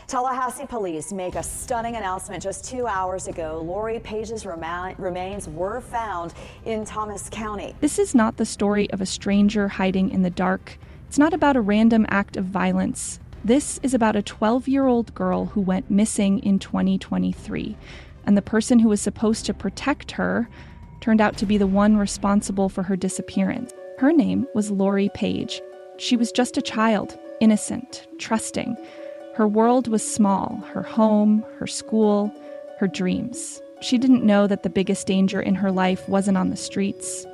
Tallahassee police make a stunning announcement just 2 hours ago. Lori Paige's remains were found in Thomas County. This is not the story of a stranger hiding in the dark. It's not about a random act of violence. This is about a 12-year-old girl who went missing in 2023. And the person who was supposed to protect her turned out to be the one responsible for her disappearance. Her name was Lori Paige. She was just a child, innocent, trusting. Her world was small, her home, her school, her dreams. She didn't know that the biggest danger in her life wasn't on the streets.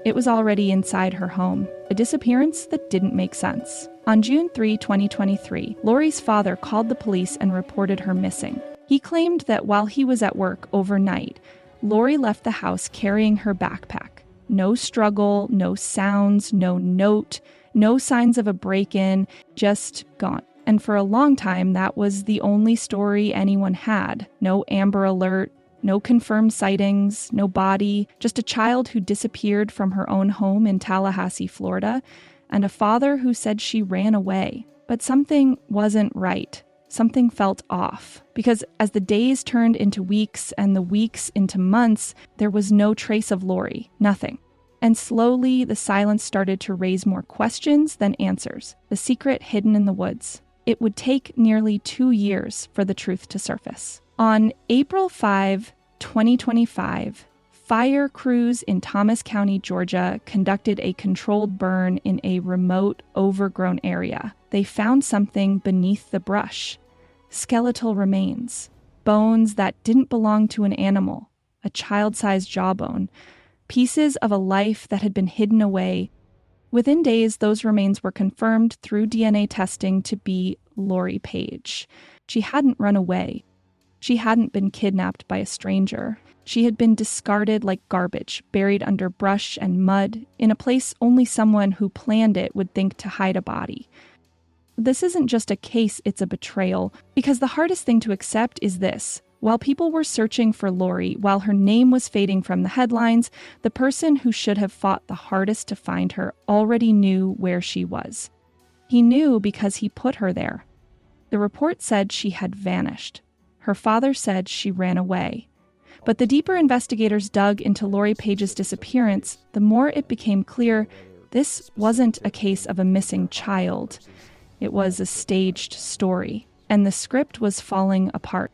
It was already inside her home, a disappearance that didn't make sense. On June 3, 2023, Lori's father called the police and reported her missing. He claimed that while he was at work overnight, Lori left the house carrying her backpack. No struggle, no sounds, no note, no signs of a break-in, just gone. And for a long time, that was the only story anyone had. No Amber Alert, no confirmed sightings, no body, just a child who disappeared from her own home in Tallahassee, Florida, and a father who said she ran away. But something wasn't right. Something felt off. Because as the days turned into weeks and the weeks into months, there was no trace of Lori, nothing. And slowly, the silence started to raise more questions than answers, the secret hidden in the woods. It would take nearly 2 years for the truth to surface. On April 5, 2025, fire crews in Thomas County, Georgia, conducted a controlled burn in a remote, overgrown area. They found something beneath the brush. Skeletal remains. Bones that didn't belong to an animal. A child-sized jawbone. Pieces of a life that had been hidden away. Within days, those remains were confirmed through DNA testing to be Lori Paige. She hadn't run away. She hadn't been kidnapped by a stranger. She had been discarded like garbage, buried under brush and mud, in a place only someone who planned it would think to hide a body. This isn't just a case, it's a betrayal, because the hardest thing to accept is this. While people were searching for Lori, while her name was fading from the headlines, the person who should have fought the hardest to find her already knew where she was. He knew because he put her there. The report said she had vanished. Her father said she ran away. But the deeper investigators dug into Lori Paige's disappearance, the more it became clear this wasn't a case of a missing child. It was a staged story, and the script was falling apart.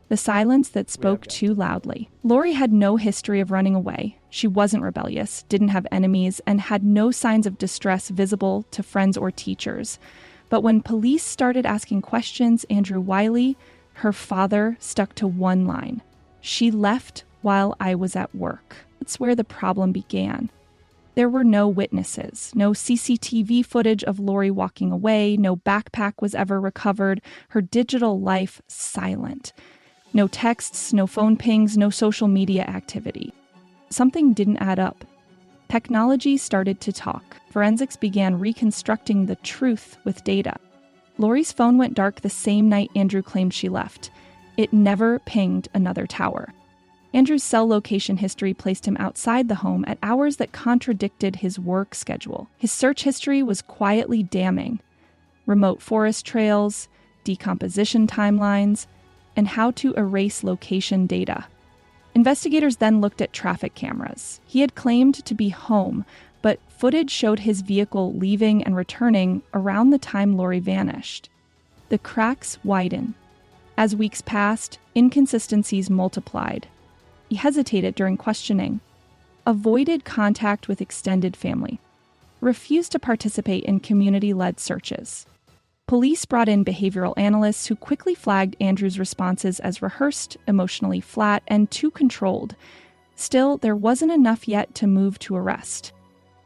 The silence that spoke too loudly. Lori had no history of running away. She wasn't rebellious, didn't have enemies, and had no signs of distress visible to friends or teachers. But when police started asking questions, Andrew Wiley, her father, stuck to one line. She left while I was at work. That's where the problem began. There were no witnesses, no CCTV footage of Lori walking away, no backpack was ever recovered, her digital life silent. No texts, no phone pings, no social media activity. Something didn't add up. Technology started to talk. Forensics began reconstructing the truth with data. Lori's phone went dark the same night Andrew claimed she left. It never pinged another tower. Andrew's cell location history placed him outside the home at hours that contradicted his work schedule. His search history was quietly damning. Remote forest trails, decomposition timelines, and how to erase location data. Investigators then looked at traffic cameras. He had claimed to be home, but footage showed his vehicle leaving and returning around the time Lori vanished. The cracks widened. As weeks passed, inconsistencies multiplied. He hesitated during questioning, avoided contact with extended family, refused to participate in community-led searches. Police brought in behavioral analysts who quickly flagged Andrew's responses as rehearsed, emotionally flat, and too controlled. Still, there wasn't enough yet to move to arrest.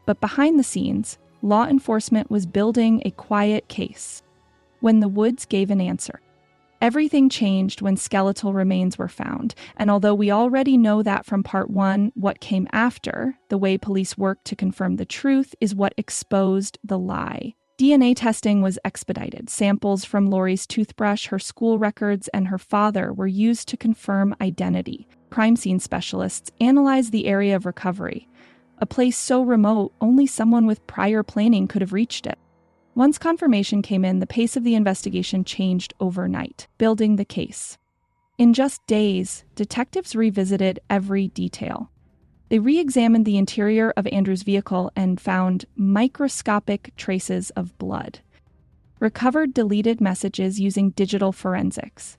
But behind the scenes, law enforcement was building a quiet case. When the woods gave an answer. Everything changed when skeletal remains were found, and although we already know that from part 1, what came after, the way police worked to confirm the truth, is what exposed the lie. DNA testing was expedited. Samples from Lori's toothbrush, her school records, and her father were used to confirm identity. Crime scene specialists analyzed the area of recovery, a place so remote only someone with prior planning could have reached it. Once confirmation came in, the pace of the investigation changed overnight, building the case. In just days, detectives revisited every detail. They re-examined the interior of Andrew's vehicle and found microscopic traces of blood. Recovered deleted messages using digital forensics.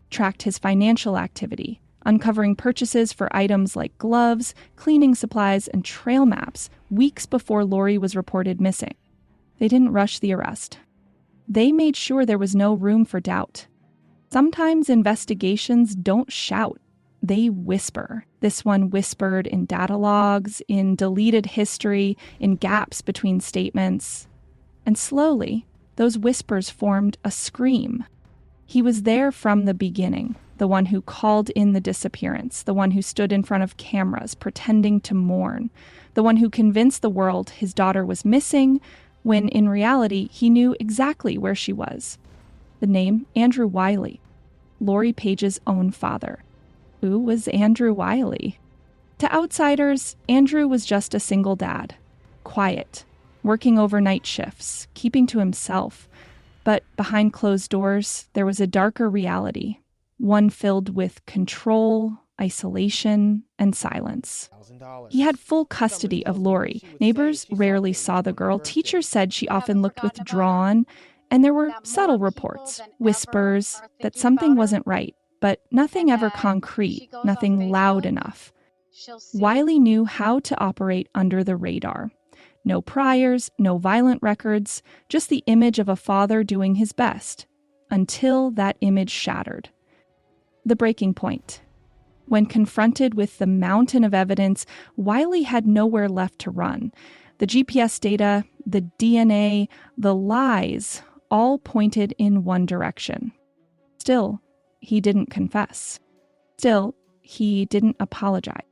Tracked his financial activity, uncovering purchases for items like gloves, cleaning supplies, and trail maps weeks before Lori was reported missing. They didn't rush the arrest. They made sure there was no room for doubt. Sometimes investigations don't shout. They whisper. This one whispered in data logs, in deleted history, in gaps between statements. And slowly, those whispers formed a scream. He was there from the beginning, the one who called in the disappearance, the one who stood in front of cameras pretending to mourn, the one who convinced the world his daughter was missing, when in reality he knew exactly where she was. The name Andrew Wiley, Lori Paige's own father. Who was Andrew Wiley? To outsiders, Andrew was just a single dad, quiet, working overnight shifts, keeping to himself. But behind closed doors, there was a darker reality, one filled with control, isolation, and silence. He had full custody of Lori. Neighbors rarely saw the girl. Teachers said she often looked withdrawn, and there were subtle reports, whispers, that something wasn't right, but nothing ever concrete, nothing loud enough. Wiley knew how to operate under the radar. No priors, no violent records, just the image of a father doing his best, until that image shattered. The breaking point. When confronted with the mountain of evidence, Wiley had nowhere left to run. The GPS data, the DNA, the lies, all pointed in one direction. Still, he didn't confess. Still, he didn't apologize.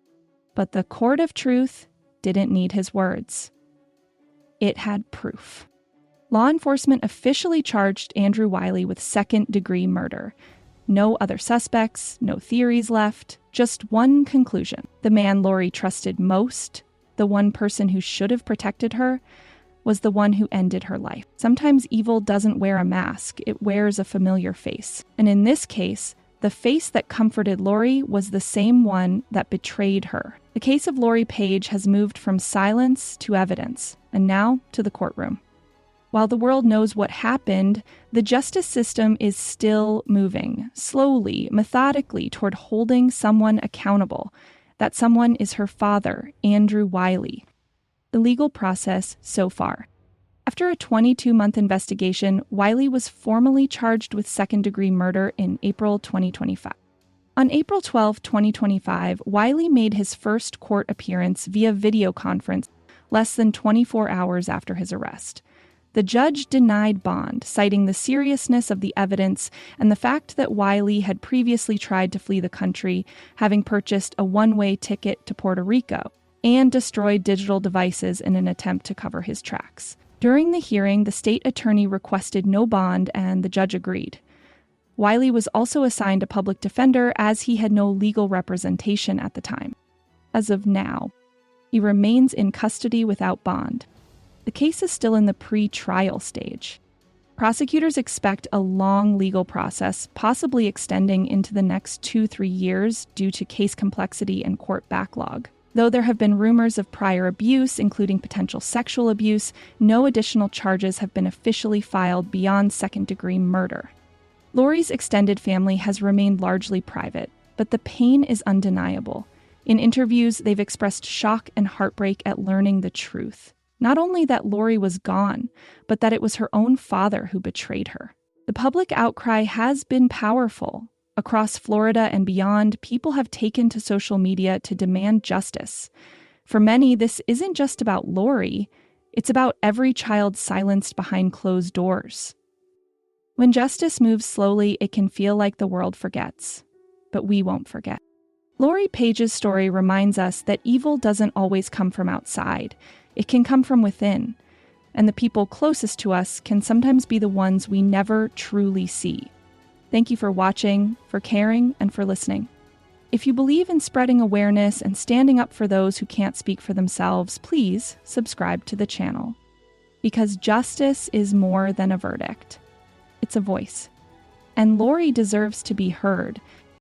But the court of truth didn't need his words. It had proof. Law enforcement officially charged Andrew Wiley with second-degree murder. No other suspects, no theories left, just one conclusion. The man Lori trusted most, the one person who should have protected her, was the one who ended her life. Sometimes evil doesn't wear a mask, it wears a familiar face. And in this case, the face that comforted Lori was the same one that betrayed her. The case of Lori Paige has moved from silence to evidence, and now to the courtroom. While the world knows what happened, the justice system is still moving, slowly, methodically, toward holding someone accountable. That someone is her father, Andrew Wiley. The legal process so far. After a 22-month investigation, Wiley was formally charged with second-degree murder in April 2025. On April 12, 2025, Wiley made his first court appearance via video conference less than 24 hours after his arrest. The judge denied bond, citing the seriousness of the evidence and the fact that Wiley had previously tried to flee the country, having purchased a one-way ticket to Puerto Rico, and destroyed digital devices in an attempt to cover his tracks. During the hearing, the state attorney requested no bond, and the judge agreed. Wiley was also assigned a public defender as he had no legal representation at the time. As of now, he remains in custody without bond. The case is still in the pre-trial stage. Prosecutors expect a long legal process, possibly extending into the next 2-3 years due to case complexity and court backlog. Though there have been rumors of prior abuse, including potential sexual abuse, no additional charges have been officially filed beyond second-degree murder. Lori's extended family has remained largely private, but the pain is undeniable. In interviews, they've expressed shock and heartbreak at learning the truth. Not only that Lori was gone, but that it was her own father who betrayed her. The public outcry has been powerful. Across Florida and beyond, people have taken to social media to demand justice. For many, this isn't just about Lori, it's about every child silenced behind closed doors. When justice moves slowly, it can feel like the world forgets. But we won't forget. Lori Paige's story reminds us that evil doesn't always come from outside. It can come from within. And the people closest to us can sometimes be the ones we never truly see. Thank you for watching, for caring, and for listening. If you believe in spreading awareness and standing up for those who can't speak for themselves, please subscribe to the channel. because justice is more than a verdict. It's a voice. And Lori deserves to be heard.